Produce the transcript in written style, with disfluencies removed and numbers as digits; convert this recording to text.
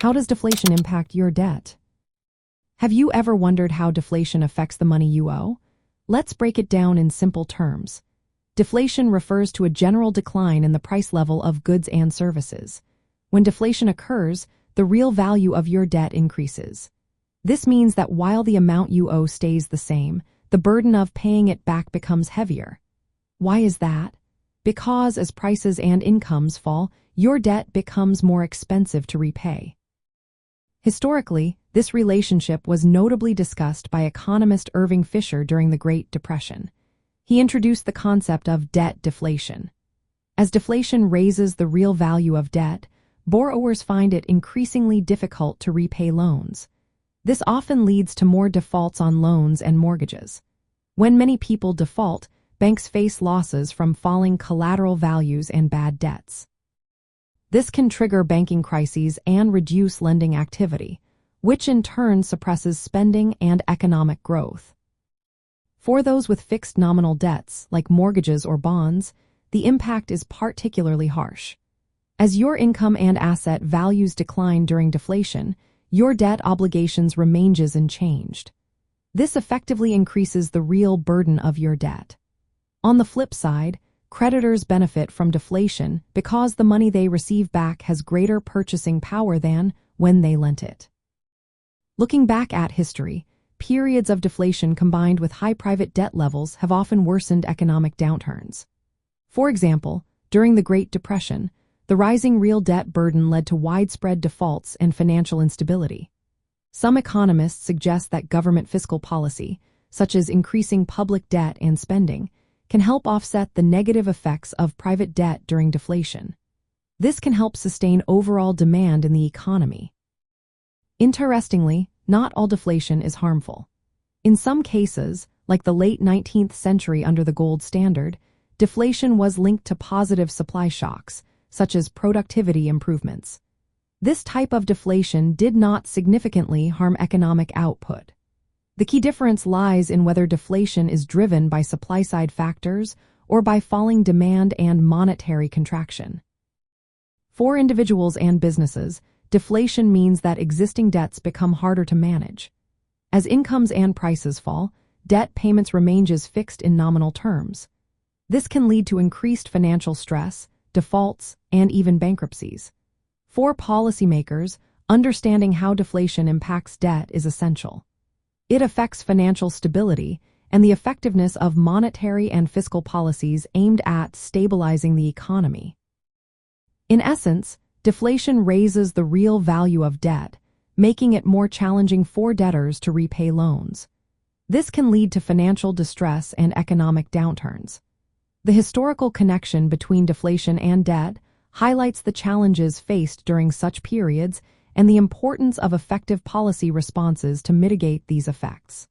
How does deflation impact your debt? Have you ever wondered how deflation affects the money you owe? Let's break it down in simple terms. Deflation refers to a general decline in the price level of goods and services. When deflation occurs, the real value of your debt increases. This means that while the amount you owe stays the same, the burden of paying it back becomes heavier. Why is that? Because as prices and incomes fall, your debt becomes more expensive to repay. Historically, this relationship was notably discussed by economist Irving Fisher during the Great Depression. He introduced the concept of debt deflation. As deflation raises the real value of debt, borrowers find it increasingly difficult to repay loans. This often leads to more defaults on loans and mortgages. When many people default, banks face losses from falling collateral values and bad debts. This can trigger banking crises and reduce lending activity, which in turn suppresses spending and economic growth. For those with fixed nominal debts, like mortgages or bonds, the impact is particularly harsh. As your income and asset values decline during deflation, your debt obligations remain unchanged. This effectively increases the real burden of your debt. On the flip side, creditors benefit from deflation because the money they receive back has greater purchasing power than when they lent it. Looking back at history, periods of deflation combined with high private debt levels have often worsened economic downturns. For example, during the Great Depression, the rising real debt burden led to widespread defaults and financial instability. Some economists suggest that government fiscal policy, such as increasing public debt and spending, can help offset the negative effects of private debt during deflation. This can help sustain overall demand in the economy. Interestingly, not all deflation is harmful. In some cases, like the late 19th century under the gold standard, deflation was linked to positive supply shocks, such as productivity improvements. This type of deflation did not significantly harm economic output. The key difference lies in whether deflation is driven by supply-side factors or by falling demand and monetary contraction. For individuals and businesses, deflation means that existing debts become harder to manage. As incomes and prices fall, debt payments remain fixed in nominal terms. This can lead to increased financial stress, defaults, and even bankruptcies. For policymakers, understanding how deflation impacts debt is essential. It affects financial stability and the effectiveness of monetary and fiscal policies aimed at stabilizing the economy. In essence, deflation raises the real value of debt, making it more challenging for debtors to repay loans. This can lead to financial distress and economic downturns. The historical connection between deflation and debt highlights the challenges faced during such periods and the importance of effective policy responses to mitigate these effects.